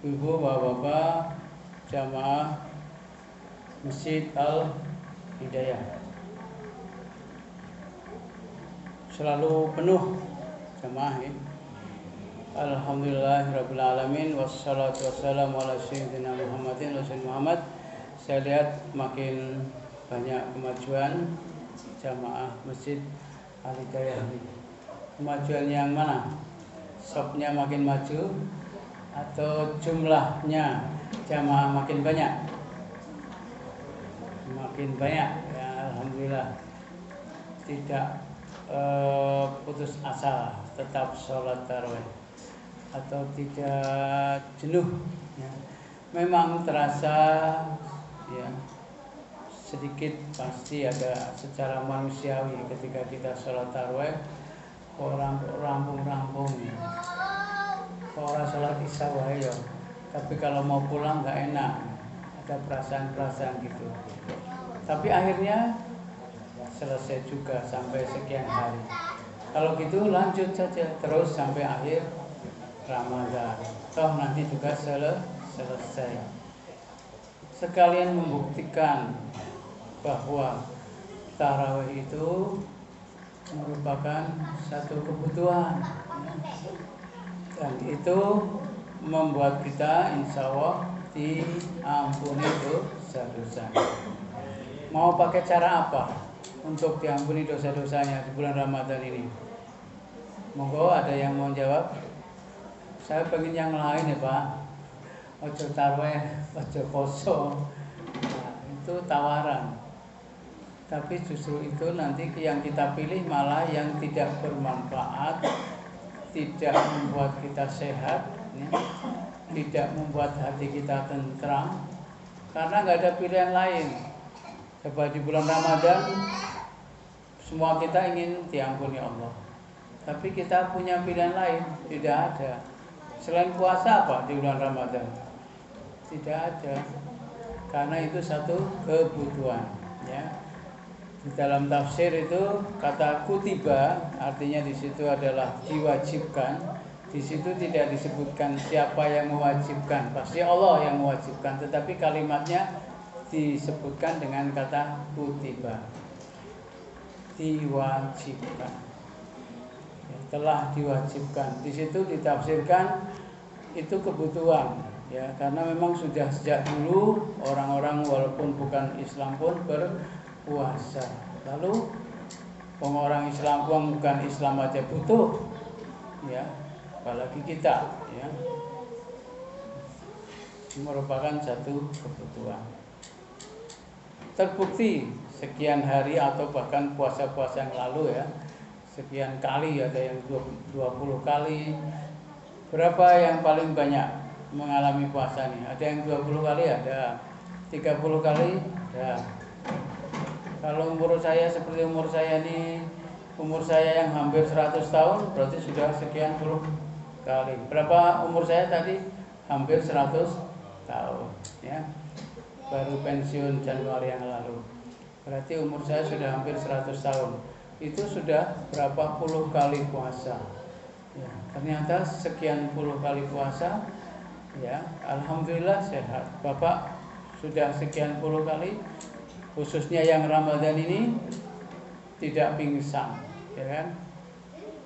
Ibu, bapak-bapak, jamaah Masjid Al-Hidayah. Selalu penuh jamaah ya. Alhamdulillahirabbil alamin wassalatu wassalamu ala sayyidina Muhammadin wa Muhammad. Saya lihat makin banyak kemajuan jamaah Masjid Al-Hidayah ini. Kemajuan yang mana? Shopnya makin maju atau jumlahnya jamaah makin banyak? Makin banyak ya, alhamdulillah. Tidak putus asa, tetap sholat tarawih atau tidak jenuh ya. Memang terasa ya, sedikit pasti ada secara manusiawi ketika kita sholat tarawih orang rampung-rampung ya. Orang sholat isya wae ya, tapi kalau mau pulang nggak enak, ada perasaan-perasaan gitu. Tapi akhirnya selesai juga sampai sekian hari. Kalau gitu lanjut saja terus sampai akhir Ramadan. Toh nanti juga selesai. Sekalian membuktikan bahwa tarawih itu merupakan satu kebutuhan. Dan itu membuat kita insya Allah diampuni dosa-dosa. Mau pakai cara apa untuk diampuni dosa-dosanya di bulan Ramadan ini? Monggo ada yang mau jawab? Saya pengen yang lain ya Pak. Ojo tarawih, ojo poso. Nah, itu tawaran. Tapi justru itu nanti yang kita pilih malah yang tidak bermanfaat, tidak membuat kita sehat, ya, tidak membuat hati kita tentram, karena nggak ada pilihan lain. Coba di bulan Ramadan semua kita ingin diampuni Allah, tapi kita punya pilihan lain? Tidak ada. Selain puasa apa di bulan Ramadan? Tidak ada, karena itu satu kebutuhan ya. Di dalam tafsir itu kata kutiba artinya di situ adalah diwajibkan. Di situ tidak disebutkan siapa yang mewajibkan, pasti Allah yang mewajibkan, tetapi kalimatnya disebutkan dengan kata kutiba, diwajibkan ya, telah diwajibkan. Di situ ditafsirkan itu kebutuhan ya, karena memang sudah sejak dulu orang-orang walaupun bukan Islam pun berpuasa. Lalu orang Islam pun bukan Islam aja butuh ya, apalagi kita ya, merupakan satu kebutuhan. Terbukti sekian hari atau bahkan puasa-puasa yang lalu ya, sekian kali, ada yang 20 kali. Berapa yang paling banyak mengalami puasa nih? Ada yang 20 kali, ada 30 kali, ada. Kalau umur saya seperti umur saya nih, umur saya yang hampir 100 tahun, berarti sudah sekian puluh kali. Berapa umur saya tadi? Hampir 100 tahun ya. Baru pensiun Januari yang lalu. Berarti umur saya sudah hampir 100 tahun. Itu sudah berapa puluh kali puasa. Ya, ternyata sekian puluh kali puasa ya, alhamdulillah sehat. Bapak sudah sekian puluh kali, khususnya yang Ramadan ini tidak pingsan, ya kan?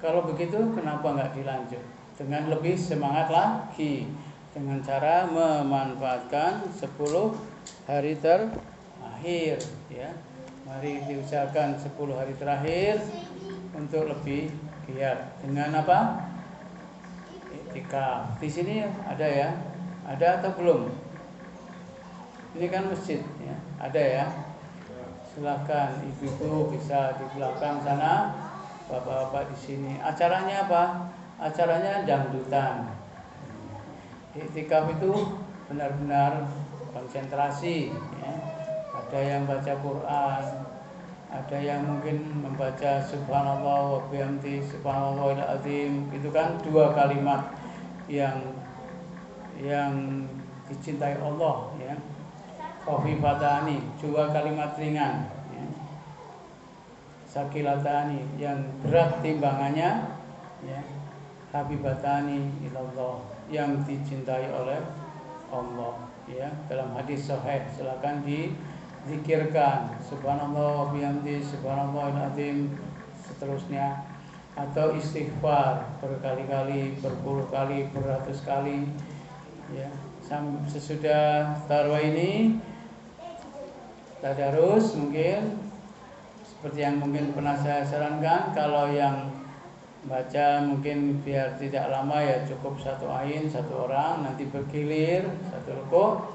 Kalau begitu kenapa nggak dilanjut dengan lebih semangat lagi dengan cara memanfaatkan 10 hari terakhir ya. Mari diusahakan 10 hari terakhir untuk lebih giat. Dengan apa? Iktikaf. Di sini ada ya? Ada atau belum? Ini kan masjid ya. Ada ya? Silakan ibu-ibu bisa di belakang sana, bapak-bapak di sini. Acaranya apa? Acaranya dangdutan. Iktikaf itu benar-benar konsentrasi ya. Ada yang baca Quran, ada yang mungkin membaca subhanallah wa bihamdi subhanallahil azim. Itu kan dua kalimat yang dicintai Allah ya. Khafifatani, dua kalimat ringan ya. Sakilatani, yang berat timbangannya ya. habibatani ilallah, yang dicintai oleh Allah, ya. Dalam hadis sahih silakan dizikirkan subhanallah bihamdi subhanallahil azim seterusnya, atau istighfar berkali-kali, berpuluh kali, beratus kali, ya. Sesudah tarawih ini tadarus, mungkin seperti yang mungkin pernah saya sarankan, kalau yang baca mungkin biar tidak lama ya cukup satu ain satu orang, nanti bergilir satu rukuk.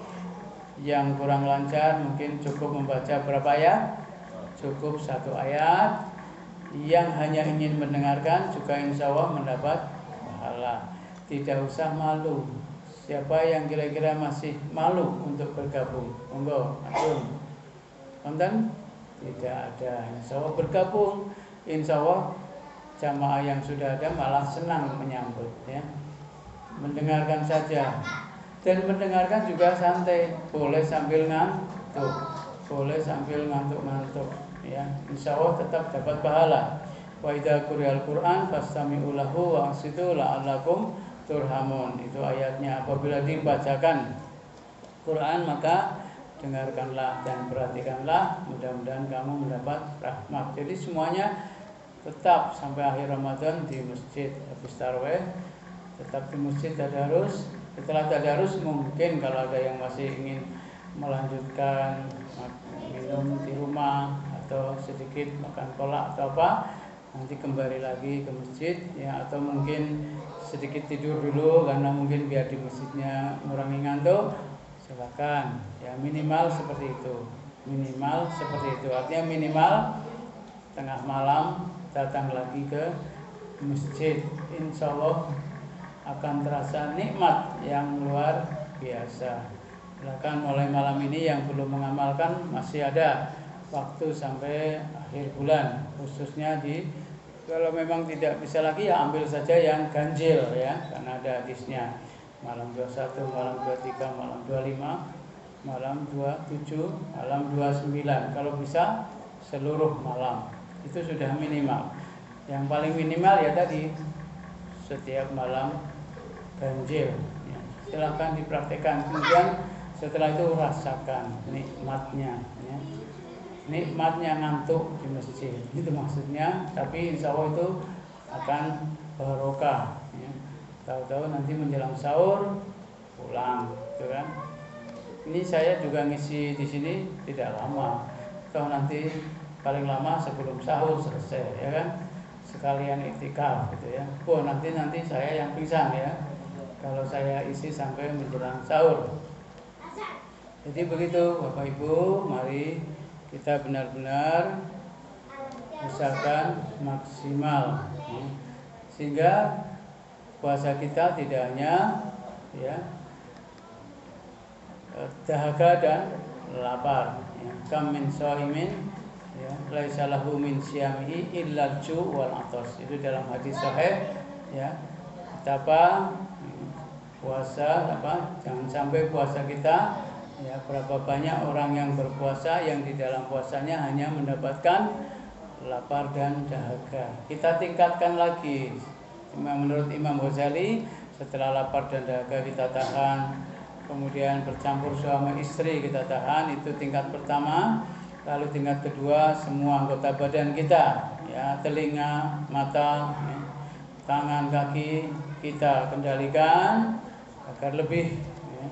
Yang kurang lancar mungkin cukup membaca berapa ayat, cukup satu ayat. Yang hanya ingin mendengarkan juga insya Allah mendapat pahala, tidak usah malu. Siapa yang kira-kira masih malu untuk bergabung, monggo atur. Konten tidak ada, insya Allah bergabung, insya Allah jamaah yang sudah ada malah senang menyambut, ya. Mendengarkan saja, dan mendengarkan juga santai, boleh sambil ngantuk, boleh sambil ngantuk-ngantuk, ya. Insya Allah tetap dapat pahala. Wa idza quri'al Qur'an fastami'u lahu wa ansitu la'allakum turhamun. Itu ayatnya, apabila dibacakan Quran maka dengarkanlah dan perhatikanlah, mudah-mudahan kamu mendapat rahmat. Jadi semuanya tetap sampai akhir Ramadan di masjid, habis tarawih tetap di masjid tadarus. Setelah tadarus mungkin kalau ada yang masih ingin melanjutkan minum di rumah atau sedikit makan kolak atau apa, nanti kembali lagi ke masjid, ya. Atau mungkin sedikit tidur dulu karena mungkin biar di masjidnya ngurangi ngantuk, silakan, ya. Minimal seperti itu, minimal seperti itu, artinya minimal tengah malam datang lagi ke masjid, insya Allah akan terasa nikmat yang luar biasa. Silakan mulai malam ini yang belum mengamalkan, masih ada waktu sampai akhir bulan, khususnya kalau memang tidak bisa lagi ya ambil saja yang ganjil, ya, karena ada hadisnya malam 21, malam 23, malam 25, malam 27, malam 29. Kalau bisa seluruh malam, itu sudah minimal. Yang paling minimal ya tadi setiap malam ganjil, ya. Silahkan dipraktekkan. Kemudian setelah itu rasakan nikmatnya, ya. Nikmatnya ngantuk di masjid, itu maksudnya. Tapi insya Allah itu akan barokah, ya. Tahu-tahu nanti menjelang sahur pulang, gitu kan. Ini saya juga ngisi di sini tidak lama, toh nanti paling lama sebelum sahur selesai, ya kan, sekalian iktikaf gitu, ya. Oh nanti saya yang pingsan, ya, kalau saya isi sampai menjelang sahur. Jadi begitu Bapak Ibu, mari kita benar-benar usahakan maksimal, ya, sehingga puasa kita tidak hanya, ya, dahaga dan lapar, ya. Kam min shaimin, ya, laisa lahu min siyamihi illa ju' wal atas. Itu dalam hadis sahih, ya. Betapa puasa jangan sampai puasa kita, ya, berapa banyak orang yang berpuasa yang di dalam puasanya hanya mendapatkan lapar dan dahaga. Kita tingkatkan lagi. Menurut Imam Ghazali, setelah lapar dan dahaga kita tahan, kemudian bercampur suami istri kita tahan, itu tingkat pertama. Lalu tingkat kedua, semua anggota badan kita, ya, telinga, mata, ya, tangan, kaki kita kendalikan agar lebih, ya,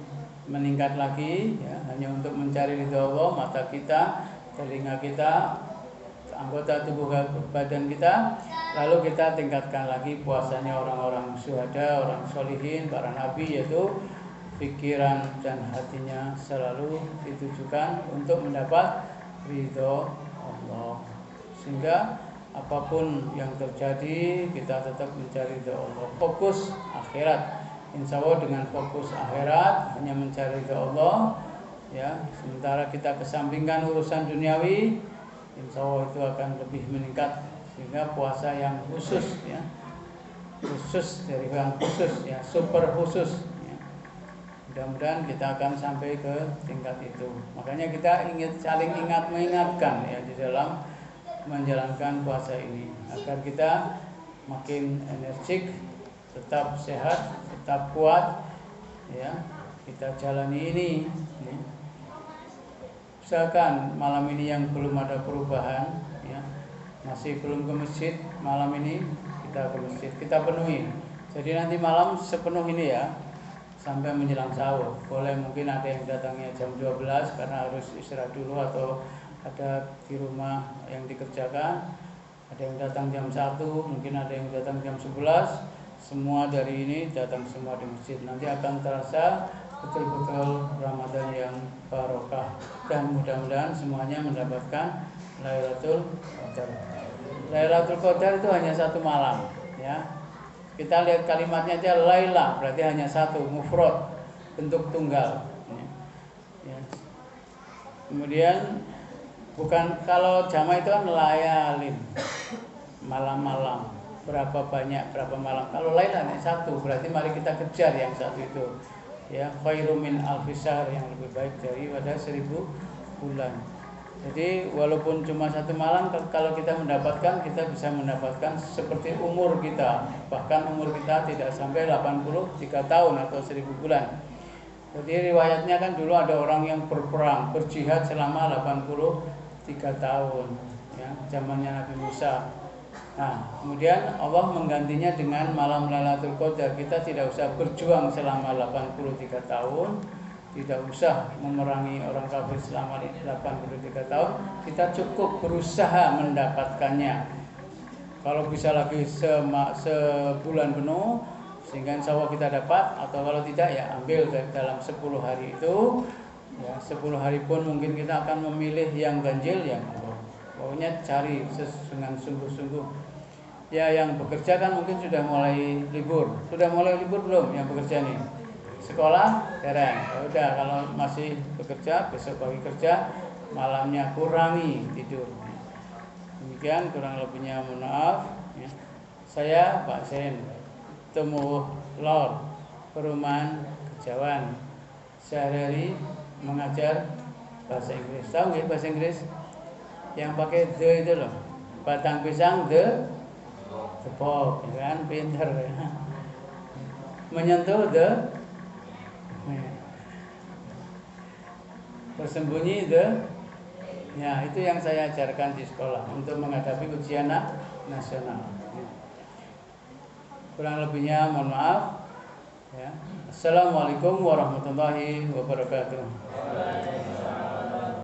meningkat lagi, ya, hanya untuk mencari ridha Allah. Mata kita, telinga kita, anggota tubuh badan kita. Lalu kita tingkatkan lagi puasanya orang-orang syuhada, orang solihin, para nabi, yaitu pikiran dan hatinya selalu ditujukan untuk mendapat ridho Allah, sehingga apapun yang terjadi kita tetap mencari ridho Allah. Fokus akhirat, insya Allah dengan fokus akhirat hanya mencari ridho Allah, ya. Sementara kita kesampingkan urusan duniawi, insya Allah itu akan lebih meningkat, sehingga puasa yang khusus, ya, khusus dari yang khusus, ya, super khusus, ya. Mudah-mudahan kita akan sampai ke tingkat itu. Makanya kita saling mengingatkan, ya, di dalam menjalankan puasa ini, agar kita makin energik, tetap sehat, tetap kuat, ya kita jalani ini. Ya. Misalkan malam ini yang belum ada perubahan, ya, masih belum ke masjid, malam ini kita ke masjid, kita penuhi. Jadi nanti malam sepenuh ini ya, sampai menjelang sahur. Boleh mungkin ada yang datangnya jam 12 karena harus istirahat dulu atau ada di rumah yang dikerjakan. Ada yang datang jam 1, mungkin ada yang datang jam 11. Semua dari ini datang semua di masjid. Nanti akan terasa betul-betul Ramadan yang barokah, dan mudah-mudahan semuanya mendapatkan Lailatul Qadar. Lailatul Qadar itu hanya satu malam, ya. Kita lihat kalimatnya aja, Laila berarti hanya satu, mufrad, bentuk tunggal. Ya. Kemudian bukan, kalau jama itu kan layalin, malam-malam. Berapa banyak, berapa malam. Kalau Laila hanya satu, berarti mari kita kejar yang satu itu. Ya, khairum min alfi syahr, yang lebih baik daripada 1000 bulan. Jadi walaupun cuma satu malam, kalau kita mendapatkan, kita bisa mendapatkan seperti umur kita. Bahkan umur kita tidak sampai 83 tahun atau 1000 bulan. Jadi riwayatnya kan dulu ada orang yang berperang, berjihad selama 83 tahun, ya, zamannya Nabi Musa. Nah, kemudian Allah menggantinya dengan malam Lailatul Qadar. Kita tidak usah berjuang selama 83 tahun, tidak usah memerangi orang kafir selama 83 tahun. Kita cukup berusaha mendapatkannya. Kalau bisa lagi sebulan penuh, sehingga insya Allah kita dapat. Atau kalau tidak, ya ambil dalam 10 hari itu. Ya, 10 hari pun mungkin kita akan memilih yang ganjil, yang pokoknya cari dengan sungguh-sungguh. Ya, yang bekerja kan mungkin sudah mulai libur. Sudah mulai libur belum yang bekerja nih? Sekolah jarang. Ya udah, kalau masih bekerja, besok pagi kerja, malamnya kurangi tidur. Demikian kurang lebihnya, mohon maaf. Ya. Saya Pak Sen, Temu Lor, Perumahan Kejauhan. Sehari-hari mengajar bahasa Inggris. Tahu nggak bahasa Inggris? Yang pakai the itu loh, batang pisang the pop, kan pinter ya. Menyentuh the, bersembunyi the, ya itu yang saya ajarkan di sekolah untuk menghadapi ujian nasional. Kurang lebihnya mohon maaf. Ya. Assalamualaikum warahmatullahi wabarakatuh.